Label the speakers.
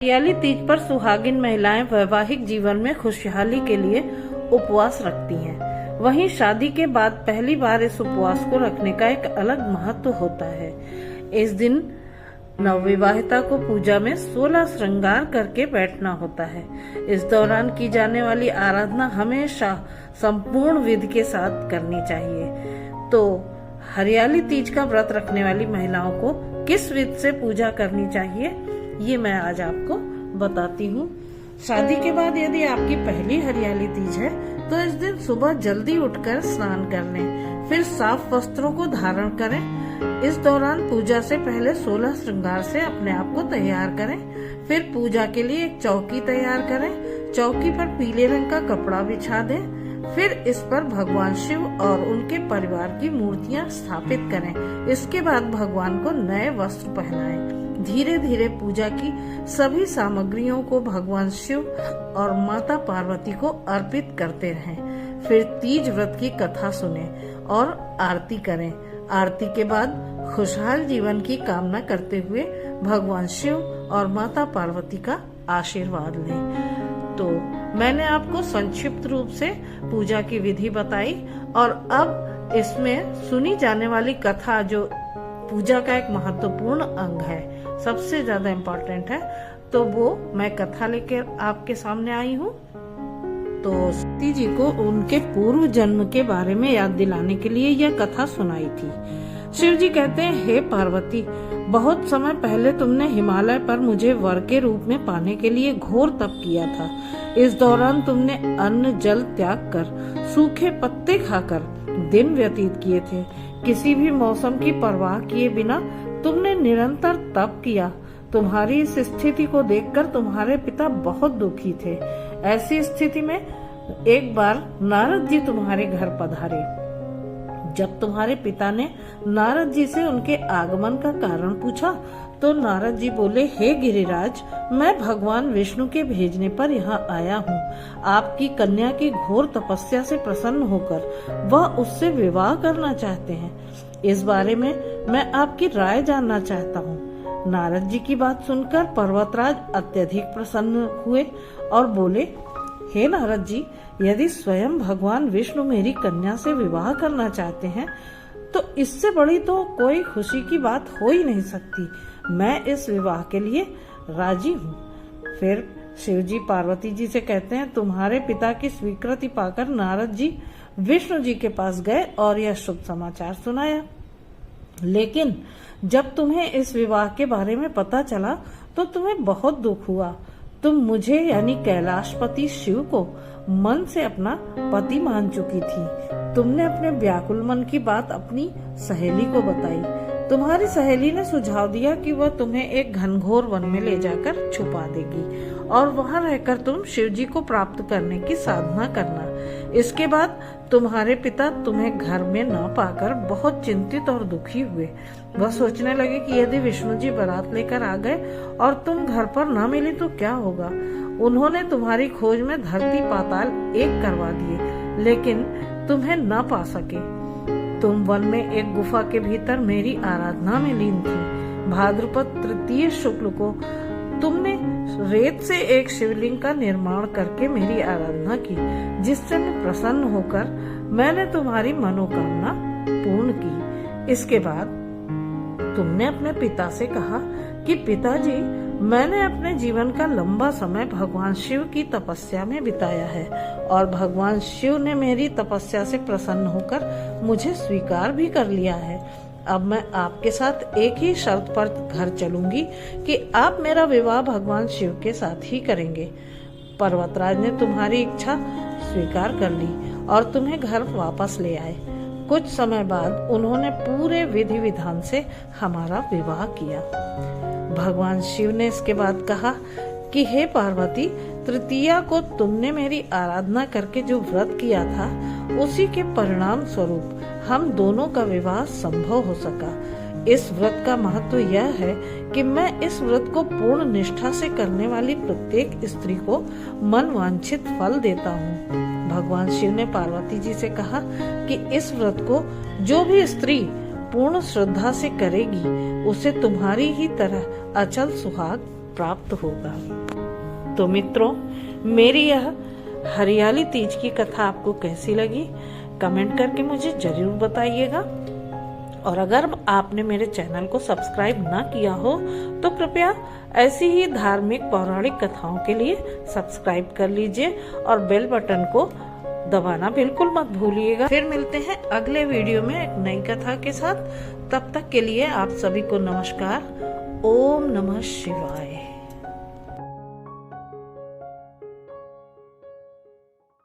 Speaker 1: हरियाली तीज पर सुहागिन महिलाएं वैवाहिक जीवन में खुशहाली के लिए उपवास रखती हैं। वहीं शादी के बाद पहली बार इस उपवास को रखने का एक अलग महत्व होता है। इस दिन नवविवाहिता को पूजा में 16 श्रृंगार करके बैठना होता है। इस दौरान की जाने वाली आराधना हमेशा संपूर्ण विधि के साथ करनी चाहिए। तो हरियाली तीज का व्रत रखने वाली महिलाओं को किस विधि से पूजा करनी चाहिए, ये मैं आज आपको बताती हूँ। शादी के बाद यदि आपकी पहली हरियाली तीज है तो इस दिन सुबह जल्दी उठकर स्नान कर लें, फिर साफ वस्त्रों को धारण करें। इस दौरान पूजा से पहले 16 श्रृंगार से अपने आप को तैयार करें। फिर पूजा के लिए एक चौकी तैयार करें। चौकी पर पीले रंग का कपड़ा बिछा दें। फिर इस पर भगवान शिव और उनके परिवार की मूर्तियां स्थापित करें। इसके बाद भगवान को नए वस्त्र पहनाएं। धीरे धीरे पूजा की सभी सामग्रियों को भगवान शिव और माता पार्वती को अर्पित करते रहें। फिर तीज व्रत की कथा सुने और आरती करें। आरती के बाद खुशहाल जीवन की कामना करते हुए भगवान शिव और माता पार्वती का आशीर्वाद लें। तो मैंने आपको संक्षिप्त रूप से पूजा की विधि बताई और अब इसमें सुनी जाने वाली कथा जो पूजा का एक महत्वपूर्ण अंग है, सबसे ज्यादा इम्पोर्टेंट है, तो वो मैं कथा लेकर आपके सामने आई हूँ। तो सती जी को उनके पूर्व जन्म के बारे में याद दिलाने के लिए यह कथा सुनाई थी। शिव जी कहते हैं, हे पार्वती, बहुत समय पहले तुमने हिमालय पर मुझे वर के रूप में पाने के लिए घोर तप किया था। इस दौरान तुमने अन्न जल त्याग कर सूखे पत्ते खाकर दिन व्यतीत किए थे। किसी भी मौसम की परवाह किए बिना तुमने निरंतर तप किया। तुम्हारी इस स्थिति को देखकर तुम्हारे पिता बहुत दुखी थे। ऐसी स्थिति में एक बार नारद जी तुम्हारे घर पधारे। जब तुम्हारे पिता ने नारद जी से उनके आगमन का कारण पूछा तो नारद जी बोले, हे गिरिराज, मैं भगवान विष्णु के भेजने पर यहाँ आया हूँ। आपकी कन्या की घोर तपस्या से प्रसन्न होकर वह उससे विवाह करना चाहते हैं। इस बारे में मैं आपकी राय जानना चाहता हूँ। नारद जी की बात सुनकर पर्वतराज अत्यधिक प्रसन्न हुए और बोले, हे नारद जी, यदि स्वयं भगवान विष्णु मेरी कन्या से विवाह करना चाहते हैं तो इससे बड़ी तो कोई खुशी की बात हो ही नहीं सकती। मैं इस विवाह के लिए राजी हूँ। फिर शिव जी पार्वती जी से कहते हैं, तुम्हारे पिता की स्वीकृति पाकर नारद जी विष्णु जी के पास गए और यह शुभ समाचार सुनाया। लेकिन जब तुम्हें इस विवाह के बारे में पता चला तो तुम्हें बहुत दुख हुआ। तुम मुझे यानी कैलाशपति शिव को मन से अपना पति मान चुकी थी। तुमने अपने व्याकुल मन की बात अपनी सहेली को बताई। तुम्हारी सहेली ने सुझाव दिया कि वह तुम्हें एक घनघोर वन में ले जाकर छुपा देगी और वहां रहकर तुम शिव जी को प्राप्त करने की साधना करना। इसके बाद तुम्हारे पिता तुम्हें घर में न पाकर बहुत चिंतित और दुखी हुए। वह सोचने लगे कि यदि विष्णु जी बारात लेकर आ गए और तुम घर पर न मिली तो क्या होगा। उन्होंने तुम्हारी खोज में धरती पाताल एक करवा दिए, लेकिन तुम्हें न पा सके। तुम वन में एक गुफा के भीतर मेरी आराधना में लीन थी। भाद्रपद तृतीय शुक्ल को तुमने रेत से एक शिवलिंग का निर्माण करके मेरी आराधना की, जिससे मैं प्रसन्न होकर मैंने तुम्हारी मनोकामना पूर्ण की। इसके बाद तुमने अपने पिता से कहा कि पिताजी, मैंने अपने जीवन का लंबा समय भगवान शिव की तपस्या में बिताया है और भगवान शिव ने मेरी तपस्या से प्रसन्न होकर मुझे स्वीकार भी कर लिया है। अब मैं आपके साथ एक ही शर्त पर घर चलूंगी कि आप मेरा विवाह भगवान शिव के साथ ही करेंगे। पर्वतराज ने तुम्हारी इच्छा स्वीकार कर ली और तुम्हें घर वापस ले आए। कुछ समय बाद उन्होंने पूरे विधि विधान से हमारा विवाह किया। भगवान शिव ने इसके बाद कहा कि हे पार्वती, तृतीया को तुमने मेरी आराधना करके जो व्रत किया था उसी के परिणाम स्वरूप हम दोनों का विवाह संभव हो सका। इस व्रत का महत्व यह है कि मैं इस व्रत को पूर्ण निष्ठा से करने वाली प्रत्येक स्त्री को मन वांछित फल देता हूँ। भगवान शिव ने पार्वती जी से कहा कि इस व्रत को जो भी स्त्री पूर्ण श्रद्धा से करेगी उसे तुम्हारी ही तरह अचल सुहाग प्राप्त होगा। तो मित्रों, मेरी यह हरियाली तीज की कथा आपको कैसी लगी कमेंट करके मुझे जरूर बताइएगा। और अगर आपने मेरे चैनल को सब्सक्राइब ना किया हो तो कृपया ऐसी ही धार्मिक पौराणिक कथाओं के लिए सब्सक्राइब कर लीजिए और बेल बटन को दबाना बिल्कुल मत भूलिएगा। फिर मिलते हैं अगले वीडियो में एक नई कथा के साथ। तब तक के लिए आप सभी को नमस्कार। ओम नमः शिवाय।